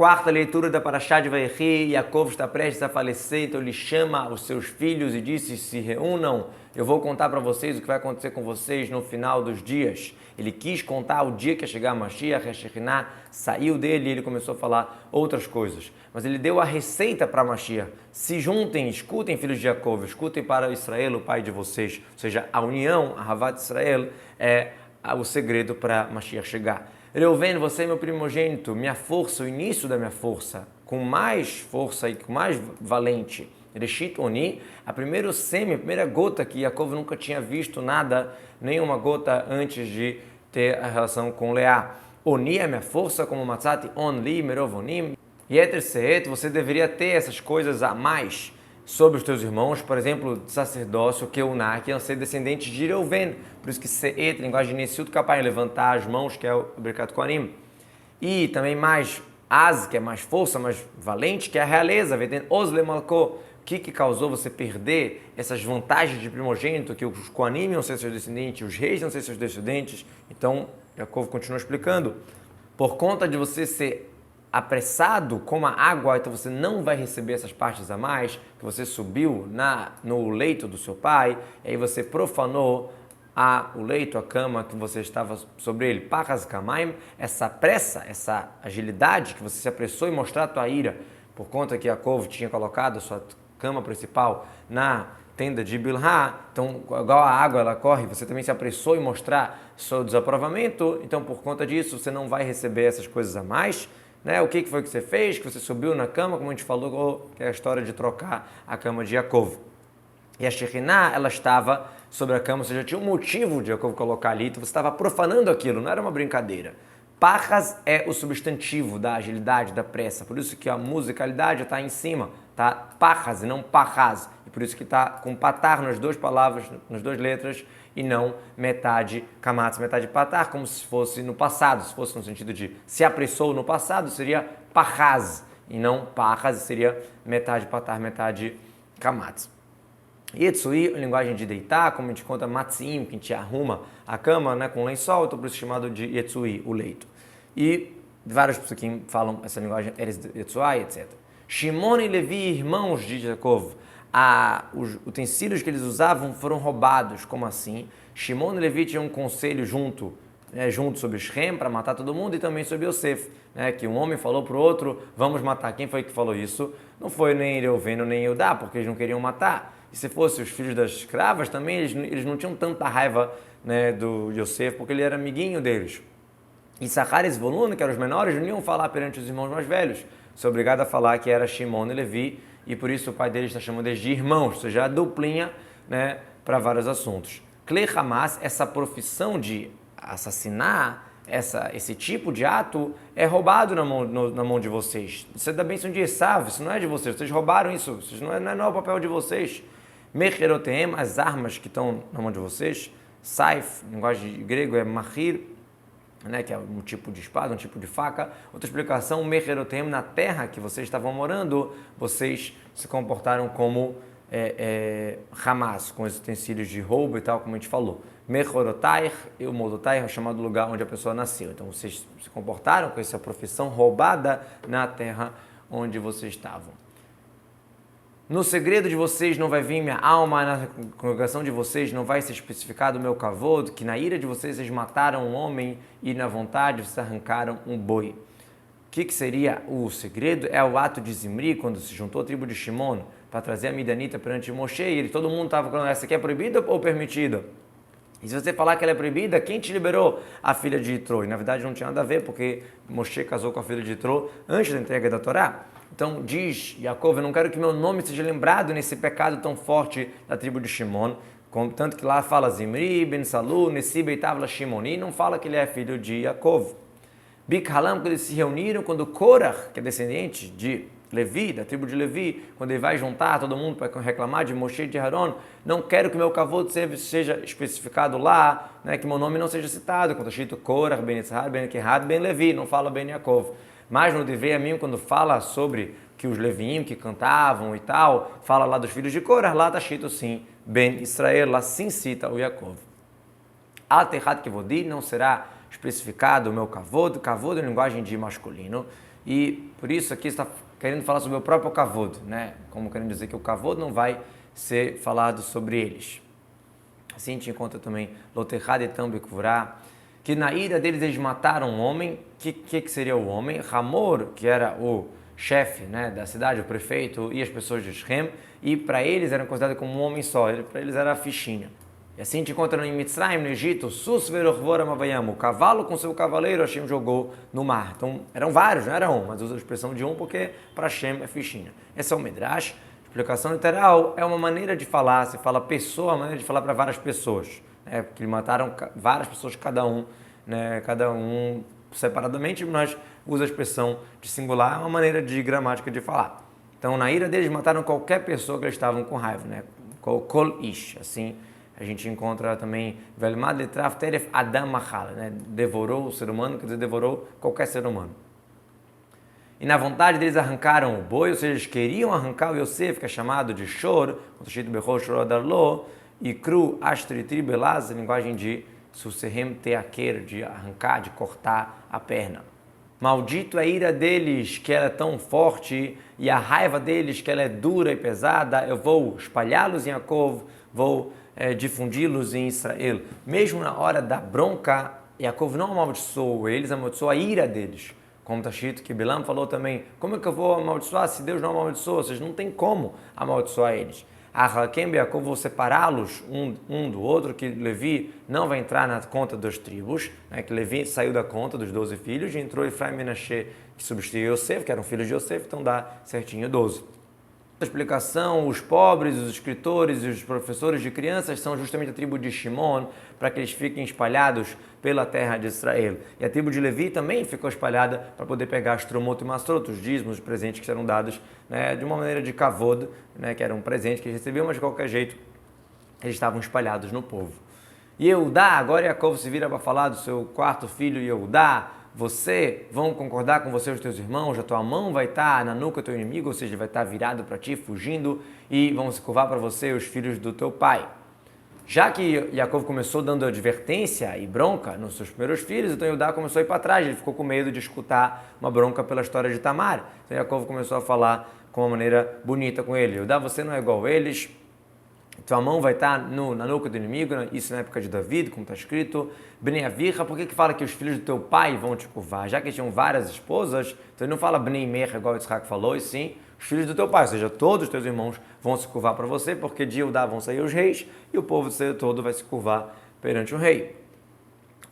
quarta leitura da Parashá de Vayechi. Yaakov está prestes a falecer, então ele chama os seus filhos e disse: se reúnam, eu vou contar para vocês o que vai acontecer com vocês no final dos dias. Ele quis contar o dia que ia chegar Mashiach, a Shekhinah saiu dele e ele começou a falar outras coisas. Mas ele deu a receita para Mashiach. Se juntem, escutem, filhos de Yaakov, escutem para Israel, o pai de vocês. Ou seja, a união, a Havat Israel, é o segredo para Mashiach chegar. Reuven, você é meu primogênito, minha força, o início da minha força, com mais força e com mais valente. Reshit Oni, a primeira gota que Yaakov nunca tinha visto nada, nenhuma gota antes de ter a relação com Leá. Oni é minha força, como Matzati, Onli, Merovonim. Yeter Seet, você deveria ter essas coisas a mais sobre os teus irmãos, por exemplo, sacerdócio, Keuná, que iam ser descendentes de Reuven. Por isso que Seet, linguagem de Nesiut, capaz de levantar as mãos, que é o Birkat Kohanim. E também mais Az, que é mais força, mais valente, que é a realeza. Osle Malko, o que causou você perder essas vantagens de primogênito, que os Kohanim iam ser seus descendentes, os reis iam ser seus descendentes. Então, Yaakov continua explicando. Por conta de você ser apressado como a água, então você não vai receber essas partes a mais, que você subiu no leito do seu pai, e aí você profanou o leito, a cama que você estava sobre ele. Pachas Kamaim, essa pressa, essa agilidade que você se apressou em mostrar a tua ira, por conta que Yaakov tinha colocado a sua cama principal na tenda de Bilhá, então igual a água ela corre, você também se apressou em mostrar seu desaprovamento, então por conta disso você não vai receber essas coisas a mais. O que foi que você fez? Que você subiu na cama, como a gente falou, que é a história de trocar a cama de Yaakov. E a Shekhinah, ela estava sobre a cama, ou seja, tinha um motivo de Yaakov colocar ali, então você estava profanando aquilo, não era uma brincadeira. Pachas é o substantivo da agilidade, da pressa, por isso que a musicalidade está em cima, tá? Pachas e não pachas, e por isso que está com patar nas duas palavras, nas duas letras, e não metade kamatz, metade patar, como se fosse no passado, se fosse no sentido de se apressou no passado, seria pachaz, e não pachas, seria metade patar, metade kamatz. Yetzui, linguagem de deitar, como a gente conta matzim, que a gente arruma a cama com lençol, então por isso chamado de Yetzui, o leito. E vários psukim falam essa linguagem, eres Yetzuai, etc. Shimon e Levi, irmãos de Yaakov, os utensílios que eles usavam foram roubados. Como assim? Shimon e Levi tinham um conselho junto sobre Shem para matar todo mundo e também sobre Yosef, que um homem falou para o outro, vamos matar. Quem foi que falou isso? Não foi nem Reuven nem Eudá, porque eles não queriam matar. E se fossem os filhos das escravas também, eles não tinham tanta raiva do Yosef, porque ele era amiguinho deles. E Sachar e Zvulun, que eram os menores, não iam falar perante os irmãos mais velhos. São obrigados a falar que era Shimon e Levi, e por isso o pai deles está chamando eles de irmãos, ou seja, a duplinha para vários assuntos. Klei Hamas, essa profissão de assassinar, esse tipo de ato é roubado na mão de vocês. Isso é da bênção de Esav, isso não é de vocês roubaram isso, não é o papel de vocês. Mecheroteem, as armas que estão na mão de vocês. Saif, linguagem de grego, é mahir, que é um tipo de espada, um tipo de faca. Outra explicação, Mecheroteem, na terra que vocês estavam morando, vocês se comportaram como Hamas, com os utensílios de roubo e tal, como a gente falou. Mechorotair, e o Modotair é o chamado lugar onde a pessoa nasceu. Então vocês se comportaram com essa profissão roubada na terra onde vocês estavam. No segredo de vocês não vai vir minha alma, na congregação de vocês não vai ser especificado o meu kavod, que na ira de vocês mataram um homem e na vontade vocês arrancaram um boi. O que seria o segredo? É o ato de Zimri, quando se juntou a tribo de Shimon para trazer a Midianita perante Moshe, e todo mundo estava falando, essa aqui é proibida ou permitida? E se você falar que ela é proibida, quem te liberou a filha de Yitro? E na verdade não tinha nada a ver, porque Moshe casou com a filha de Yitro antes da entrega da Torá. Então diz Yaakov, eu não quero que meu nome seja lembrado nesse pecado tão forte da tribo de Shimon, tanto que lá fala Zimri, Ben Salu, Nessi Beitavla Shimoni, não fala que ele é filho de Yaakov. Bikhalam, quando eles se reuniram, quando Korach, que é descendente de Levi, da tribo de Levi, quando ele vai juntar todo mundo para reclamar de Moshe e de Aaron, não quero que meu kavod seja especificado lá, que meu nome não seja citado, quando está escrito Korach, Ben Yitzhar, Ben Kehat, Ben Levi, não fala Ben Yaakov. Mas no Divrei Yamim, quando fala sobre que os Leviim que cantavam e tal, fala lá dos filhos de Korach, lá está escrito sim, Ben Israel, lá sim cita o Yaakov. Al-Tehat Kevodi, não será especificado o meu kavod, kavod é linguagem de masculino, E por isso aqui está querendo falar sobre o próprio kavod, né? Como querendo dizer que o kavod não vai ser falado sobre eles. Assim a gente encontra também Lotechad etam bekvurá, que na ira deles eles mataram um homem. Que seria o homem? Ramor, que era o chefe, né, da cidade, o prefeito e as pessoas de Shem, e para eles eram considerados como um homem só, para eles era a fichinha. E assim a gente encontra em Mitzrayim, no Egito, Sus verochvor amavayam, o cavalo com seu cavaleiro Hashem jogou no mar. Então eram vários, não era um, mas usa a expressão de um porque para Hashem é fichinha. Esse é o Midrash. Explicação literal é uma maneira de falar, se fala pessoa, uma maneira de falar para várias pessoas, né, porque mataram várias pessoas, cada um separadamente, nós usa a expressão de singular, é uma maneira de gramática de falar. Então, na ira deles, mataram qualquer pessoa que eles estavam com raiva, né? Kol ish. Assim, a gente encontra também Velmad letraf teref adam machal, né? Devorou o ser humano, quer dizer, devorou qualquer ser humano. E na vontade deles arrancaram o boi, ou seja, eles queriam arrancar o Yosef, que é chamado de Shor, e Kru Ashtritri Belaz, linguagem de Suserem Teaker, de arrancar, de cortar a perna. Maldito é a ira deles, que ela é tão forte, e a raiva deles, que ela é dura e pesada. Eu vou espalhá-los em Yaakov, vou difundi-los em Israel. Mesmo na hora da bronca, Yaakov não amaldiçoou eles, amaldiçoou a ira deles. Como está escrito que Bilam falou também, como é que eu vou amaldiçoar se Deus não amaldiçoa? Vocês não tem como amaldiçoar eles. Ahakem Yaakov, vou separá-los um do outro, que Levi não vai entrar na conta das tribos, né, que Levi saiu da conta dos 12 filhos e entrou Efraim e Menashe, que substituiu Yosef, que eram filhos de Yosef, então dá certinho 12. A explicação, os pobres, os escritores e os professores de crianças são justamente a tribo de Shimon, para que eles fiquem espalhados pela terra de Israel. E a tribo de Levi também ficou espalhada para poder pegar as tromot e mastrot, os dízimos, os presentes que eram dados, né, de uma maneira de kavod, né, que era um presente que eles recebiam, mas de qualquer jeito eles estavam espalhados no povo. E Eudá, agora Yaakov se vira para falar do seu quarto filho Eudá. Você, vão concordar com você os teus irmãos, a tua mão vai estar na nuca do teu inimigo, ou seja, vai estar virado para ti, fugindo, e vão se curvar para você os filhos do teu pai. Já que Yaakov começou dando advertência e bronca nos seus primeiros filhos, então Eudá começou a ir para trás, ele ficou com medo de escutar uma bronca pela história de Tamar. Então Yaakov começou a falar com uma maneira bonita com ele. Eudá, você não é igual a eles, tua mão vai estar na nuca do inimigo, isso na época de David, como está escrito. Bnei Avicha, por que fala que os filhos do teu pai vão te curvar? Já que tinham várias esposas, então ele não fala Bnei Mer, igual o Yitzhak falou, e sim os filhos do teu pai, ou seja, todos os teus irmãos vão se curvar para você, porque de Eudá vão sair os reis, e o povo todo vai se curvar perante o rei.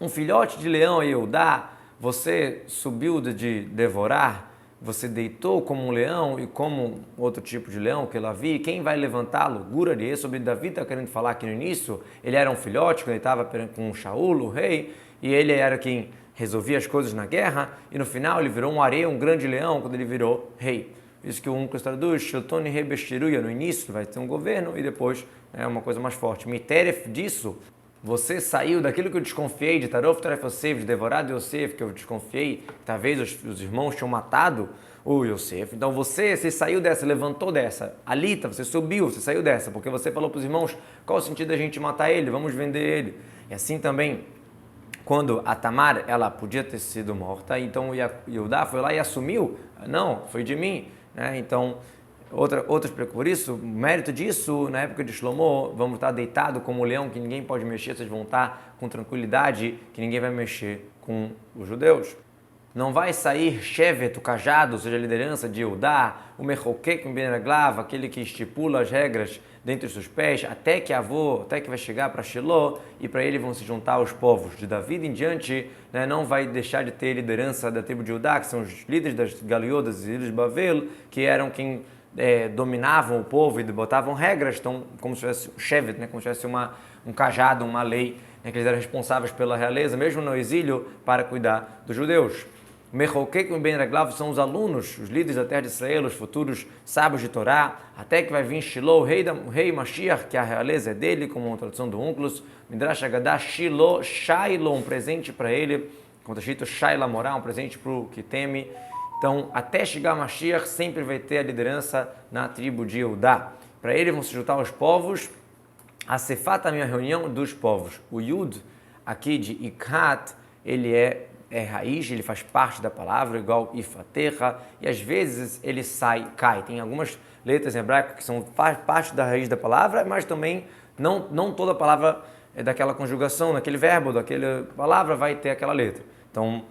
Um filhote de leão, Eudá, você subiu de devorar, você deitou como um leão e como outro tipo de leão que eu vi, quem vai levantá-lo? Gurari, sobre Davi está querendo falar aqui no início, ele era um filhote quando ele estava com Shaul, o rei, e ele era quem resolvia as coisas na guerra, e no final ele virou um areia, um grande leão, quando ele virou rei. Isso que o único traduz, Sheltoni Rebestiruia, no início vai ter um governo e depois é uma coisa mais forte. Miteref disso, você saiu daquilo que eu desconfiei, de Tarof Taref Yosef, de devorado Yosef, que eu desconfiei, talvez os irmãos tinham matado o Yosef. Então você saiu dessa, levantou dessa. Alita, você subiu, você saiu dessa, porque você falou para os irmãos, qual o sentido da gente matar ele? Vamos vender ele. E assim também, quando a Tamar, ela podia ter sido morta, então Yehudá foi lá e assumiu, não, foi de mim, né? Então, outra por isso, o mérito disso, na época de Shlomo, vamos estar deitado como um leão, que ninguém pode mexer, vocês vão estar com tranquilidade, que ninguém vai mexer com os judeus. Não vai sair Shevet, o cajado, ou seja, a liderança de Eudá, o Mechokek Ben Raglav, aquele que estipula as regras dentre os seus pés, até que vai chegar para Shiloh, e para ele vão se juntar os povos. De Davi em diante, né, não vai deixar de ter liderança da tribo de Eudá, que são os líderes das Galiodas e ilhas de Bavel, que eram quem dominavam o povo e botavam regras, então, como se tivesse o Shevet, né, como se tivesse um cajado, uma lei, né, que eles eram responsáveis pela realeza, mesmo no exílio, para cuidar dos judeus. Mechokek Ben Raglav são os alunos, os líderes da terra de Israel, os futuros sábios de Torá, até que vai vir Shiloh, o rei Mashiach, que a realeza é dele, como uma tradução do Onkelos, Midrash Haggadah, Shiloh, Shiloh, um presente para ele, como está escrito, Shaila Morá, um presente para o que teme. Então, até chegar Mashiach, sempre vai ter a liderança na tribo de Eudá. Para ele vão se juntar os povos, a Sefat, a minha reunião dos povos. O Yud, aqui de Ikhat, ele é é raiz, ele faz parte da palavra, igual ifaterra, e às vezes ele cai. Tem algumas letras em hebraico que faz parte da raiz da palavra, mas também não toda palavra é daquela conjugação, daquele verbo, daquela palavra vai ter aquela letra. Então,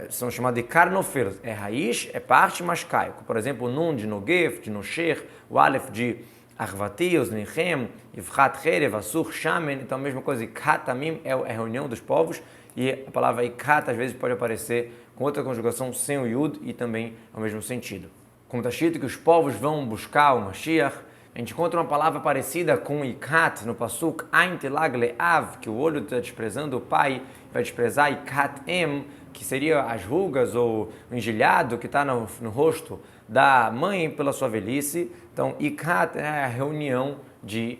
são chamados de karnofer, é raiz, é parte, mas cai. Por exemplo, o nun de nogef, de nosher, o alef de arvati, os nichem, ivchat herev, asur, shamen, então a mesma coisa, ikat amim é a reunião dos povos, e a palavra ikat às vezes pode aparecer com outra conjugação sem o yud e também é o mesmo sentido. Como está escrito que os povos vão buscar o Mashiach, a gente encontra uma palavra parecida com ikat no pasuk Ein Telag Le'av, que o olho está desprezando o pai, vai desprezar ikat em, que seria as rugas ou o engelhado que está no rosto da mãe pela sua velhice. Então, ikat é a reunião de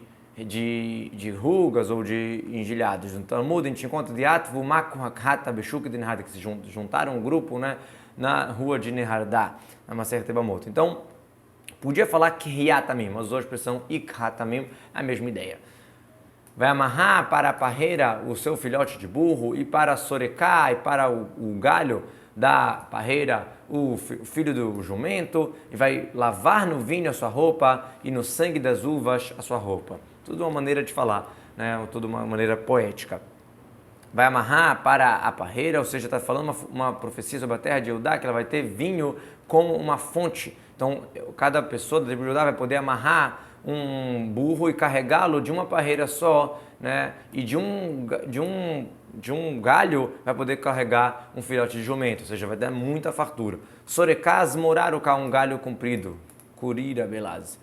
rugas ou de engelhados. No Talmud a gente encontra de Atvu Maku Hakata Beshuk de Nehardá, que se juntaram um grupo, né, na rua de Nehardá, na Maseret Ebamot. Então, podia falar Kriyatamim, mas usou a expressão Ikhatamim, a mesma ideia. Vai amarrar para a parreira o seu filhote de burro, e para Soreká, e para o galho da parreira o filho do jumento, e vai lavar no vinho a sua roupa, e no sangue das uvas a sua roupa. Tudo uma maneira de falar, né? Tudo uma maneira poética. Vai amarrar para a parreira, ou seja, está falando uma profecia sobre a terra de Judá, que ela vai ter vinho como uma fonte. Então, cada pessoa da tribo de Judá vai poder amarrar um burro e carregá-lo de uma parreira só, né? E de um galho vai poder carregar um filhote de jumento, ou seja, vai dar muita fartura. Sorekaz moraruka, um galho comprido, curira belaz.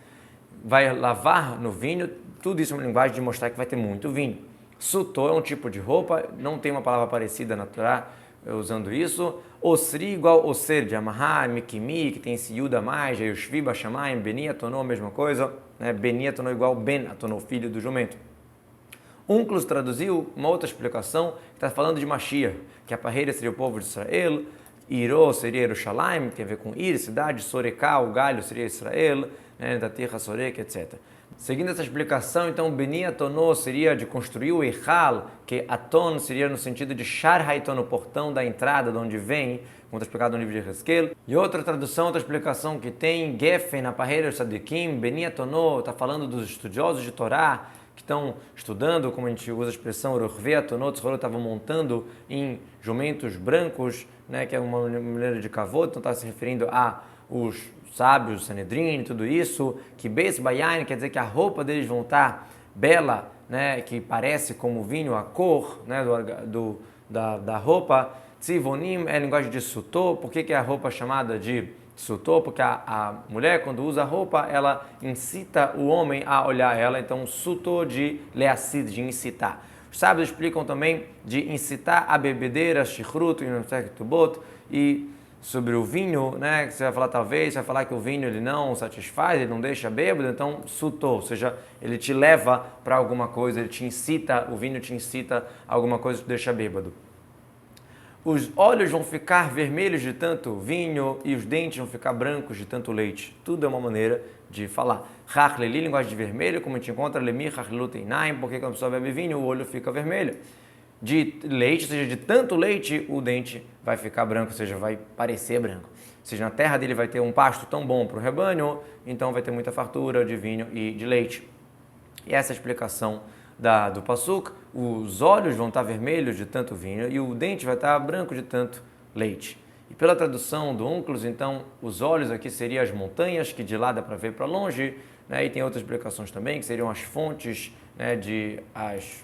Vai lavar no vinho, tudo isso é uma linguagem de mostrar que vai ter muito vinho. Sutô é um tipo de roupa, não tem uma palavra parecida na Torá usando isso. Osri igual oser, de amarrar, mikimi, que tem esse yud a mais, yushvi bashamayim, beni atonou, a mesma coisa, né? Beni atonou igual ben atonou, filho do jumento. Unclus traduziu uma outra explicação, que está falando de Mashiach, que a parreira seria o povo de Israel, Irô seria Yerushalayim, que tem a ver com Ir, cidade, Soreká, o galho seria Israel, né? Da terra Sorek, etc. Seguindo essa explicação, então, Beni Atonou seria de construir o Eichal, que Aton seria no sentido de Shar Haiton, o portão da entrada, de onde vem, como está explicado no livro de Hezkel. E outra tradução, outra explicação que tem, Gefen, na parreira de Sadikim, Beni Atonou, está falando dos estudiosos de Torá, que estão estudando, como a gente usa a expressão, Ruchve Atonot, estavam montando em jumentos brancos, né, que é uma maneira de kavod, então está se referindo a os sábios, Sanedrin e tudo isso, que Beis Bayain quer dizer que a roupa deles vão estar bela, né, que parece como vinho, a cor, né, da roupa. Tzivonim é a linguagem de Sutô. Por que a roupa é chamada de Sutô? Porque a mulher, quando usa a roupa, ela incita o homem a olhar ela, então Sutô de Leacid, de incitar. Os sábios explicam também de incitar a bebedeira, Shichrut, e sobre o vinho, né, que você vai falar talvez, você vai falar que o vinho ele não satisfaz, ele não deixa bêbado, então sutô, ou seja, ele te leva para alguma coisa, ele te incita, o vinho te incita a alguma coisa que te deixa bêbado. Os olhos vão ficar vermelhos de tanto vinho e os dentes vão ficar brancos de tanto leite. Tudo é uma maneira de falar. Rachleli, linguagem de vermelho, como a gente encontra, lemi, rachluteinaim, porque quando a pessoa bebe vinho, o olho fica vermelho. De leite, ou seja, de tanto leite, o dente vai ficar branco, ou seja, vai parecer branco. Ou seja, na terra dele vai ter um pasto tão bom para o rebanho, então vai ter muita fartura de vinho e de leite. E essa é a explicação do Pasuk. Os olhos vão estar vermelhos de tanto vinho e o dente vai estar branco de tanto leite. E pela tradução do Unclus, então, os olhos aqui seriam as montanhas, que de lá dá para ver para longe, né? E tem outras explicações também, que seriam as fontes, né, as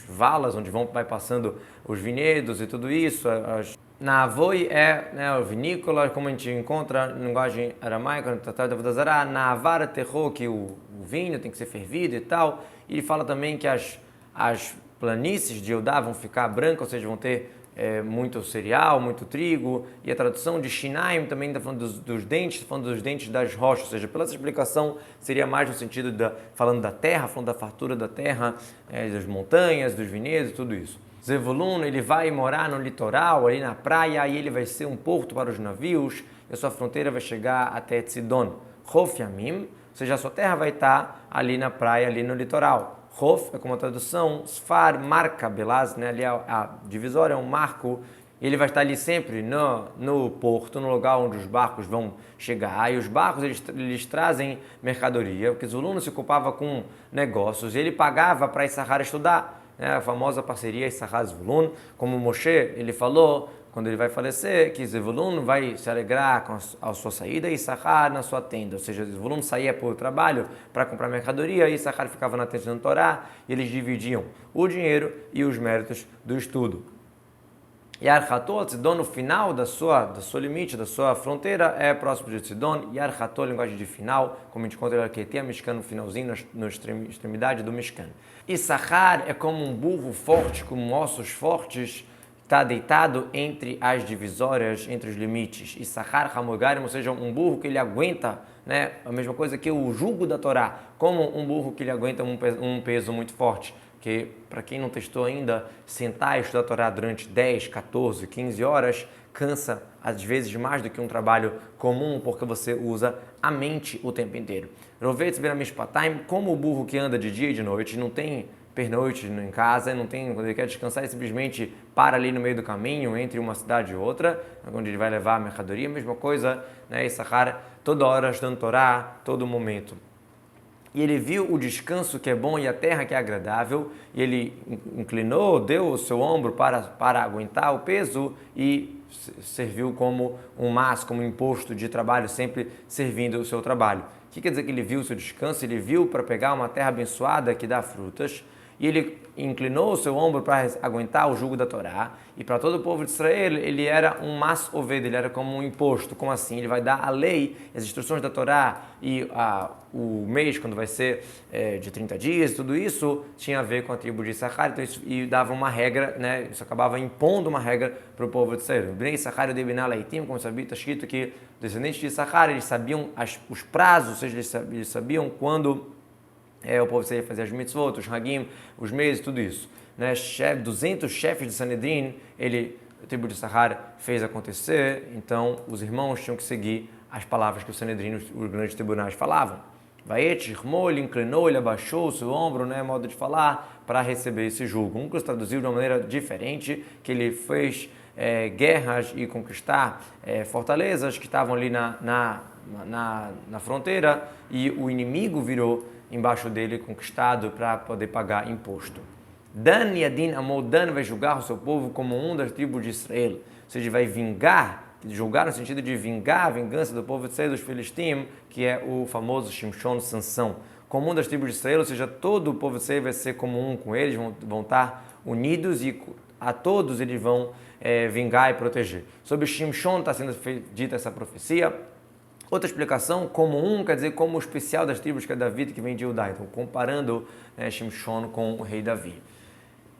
valas onde vai passando os vinhedos e tudo isso. Na Avoi é, né, o vinícola, como a gente encontra na linguagem aramaica, no Tratado de Avodazará, na Avara Terro, que o vinho tem que ser fervido e tal. E ele fala também que as planícies de Eudá vão ficar brancas, ou seja, vão ter muito cereal, muito trigo. E a tradução de Shinaim também está falando dos dentes, falando dos dentes das rochas, ou seja, pela essa explicação seria mais no sentido falando da terra, falando da fartura da terra, das montanhas, dos vinhedos, tudo isso. Zevulun, ele vai morar no litoral, ali na praia, e ele vai ser um porto para os navios, e a sua fronteira vai chegar até Tzidon. Chof Yamim, ou seja, a sua terra vai estar ali na praia, ali no litoral. Chof é como a tradução, Sfar, marca, belaz, né? Ali a divisória é um marco, Ele vai estar ali sempre no porto, no lugar onde os barcos vão chegar. E os barcos eles trazem mercadoria, porque Zulun se ocupava com negócios. E ele pagava para Issachar estudar, né? A famosa parceria Issachar-Zvulun. Como Moshe ele falou, quando ele vai falecer, que Zvulun vai se alegrar com a sua saída e Issachar na sua tenda. Ou seja, Zvulun saía para o trabalho para comprar mercadoria e Issachar ficava na tenda do Torá. E eles dividiam o dinheiro e os méritos do estudo. Yar Hatol, Tzidon, no final do seu limite, da sua fronteira, é próximo de Tzidon. Yar Hatol, linguagem de final, como a gente encontra aqui, tem a Mishkan no finalzinho, na extremidade do Mishkan. Issachar é como um burro forte, com ossos fortes, está deitado entre as divisórias, entre os limites. Issachar Hamogarim, ou seja, um burro que ele aguenta, né, a mesma coisa que o jugo da Torá, como um burro que ele aguenta um peso muito forte. Que, para quem não testou ainda, sentar e estudar a Torá durante 10, 14, 15 horas cansa, às vezes, mais do que um trabalho comum, porque você usa a mente o tempo inteiro. Rovetz ben Mishpataim, como o burro que anda de dia e de noite, não tem pernoite em casa, não tem, quando ele quer descansar, ele simplesmente para ali no meio do caminho, entre uma cidade e outra, onde ele vai levar a mercadoria, mesma coisa, né? Issachar, toda hora estudando Torá, todo momento. E ele viu o descanso que é bom e a terra que é agradável, e ele inclinou, deu o seu ombro para aguentar o peso e serviu como um mas, como um imposto de trabalho, sempre servindo o seu trabalho. O que quer dizer que ele viu o seu descanso? Ele viu para pegar uma terra abençoada que dá frutas, e ele inclinou o seu ombro para aguentar o jugo da Torá, e para todo o povo de Israel ele era um mas oved, ele era como um imposto. Como assim? Ele vai dar a lei, as instruções da Torá e o mês, quando vai ser de 30 dias, tudo isso tinha a ver com a tribo de Issachar, então e dava uma regra, né? Isso acabava impondo uma regra para o povo de Israel. Bnei Issachar e Debinah Leitim, como sabia, está escrito que descendentes de Issachar, eles sabiam os prazos, ou seja, eles sabiam quando o povo ia fazer as mitzvot, os hagim, os meses, tudo isso. Né? 200 chefes de Sanedrin, a tribo de Issachar fez acontecer, então os irmãos tinham que seguir as palavras que o Sanedrin, os grandes tribunais, falavam. Vaet, irmou, ele inclinou, ele abaixou o seu ombro, né, modo de falar, para receber esse jugo. Um que traduziu de uma maneira diferente, que ele fez guerras e conquistar fortalezas que estavam ali na fronteira, e o inimigo virou embaixo dele, conquistado para poder pagar imposto. Dan Yadin Amor, Dan vai julgar o seu povo como um das tribos de Israel, ou seja, vai julgar no sentido de vingar a vingança do povo de Israel, dos Filistim, que é o famoso Shimshon, Sansão. Como um das tribos de Israel, ou seja, todo o povo de Israel vai ser como um com eles, vão estar unidos e a todos eles vão vingar e proteger. Sobre Shimshon está sendo dita essa profecia. Outra explicação, como um, quer dizer como o especial das tribos que é Davi, que vem de Judá. Então, comparando Shimshon com o rei Davi.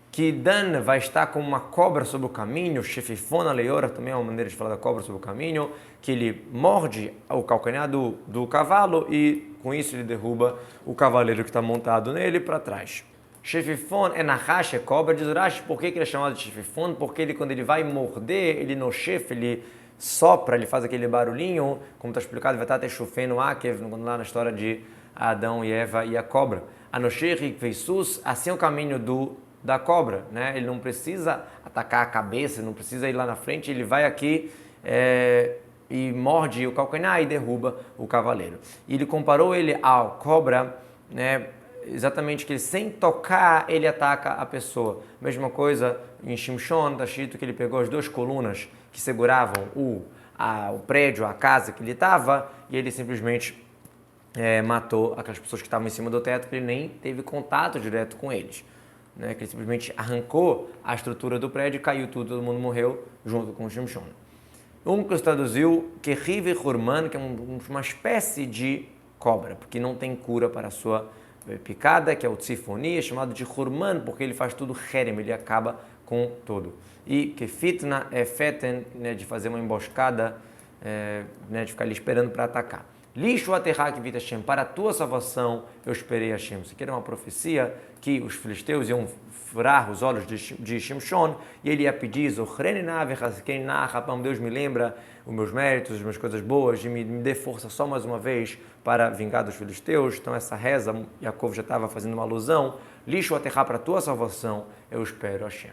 Que Dan vai estar como uma cobra sobre o caminho, Shefifona Leora, também é uma maneira de falar da cobra sobre o caminho, que ele morde o calcanhar do cavalo e com isso ele derruba o cavaleiro que está montado nele para trás. Shefifon é Nahash, é cobra, diz Urash, por que ele é chamado de Shefifon? Porque ele, quando ele vai morder, ele no chefe, ele sopra, ele faz aquele barulhinho, como está explicado, vai estar até chufendo Akev, lá na história de Adão e Eva e a cobra. Anosheri Veisus, assim é o caminho da cobra, né? Ele não precisa atacar a cabeça, não precisa ir lá na frente, ele vai aqui e morde o calcanhar e derruba o cavaleiro. E ele comparou ele à cobra, né? Exatamente, que sem tocar ele ataca a pessoa. Mesma coisa em Shimshon, está escrito que ele pegou as duas colunas que seguravam o prédio, a casa que ele estava, e ele simplesmente matou aquelas pessoas que estavam em cima do teto, que ele nem teve contato direto com eles. Né? Que ele simplesmente arrancou a estrutura do prédio e caiu tudo, todo mundo morreu junto com o Shimshon. Um que traduziu que Rive Hurman, que é uma espécie de cobra, porque não tem cura para a sua picada, que é o Tzifoni, é chamado de Hurman, porque ele faz tudo herem, ele acaba com tudo. E que fitna é feten, né, de fazer uma emboscada, né, de ficar ali esperando para atacar. Lixo aterrak vita Hashem, para a tua salvação eu esperei Hashem. Isso aqui era uma profecia que os filisteus iam furar os olhos de Shimshon e ele ia pedir, Deus me lembra os meus méritos, as minhas coisas boas, e me dê força só mais uma vez para vingar dos filisteus. Então essa reza, Yaakov já estava fazendo uma alusão, lixo aterrar para a tua salvação eu espero Hashem.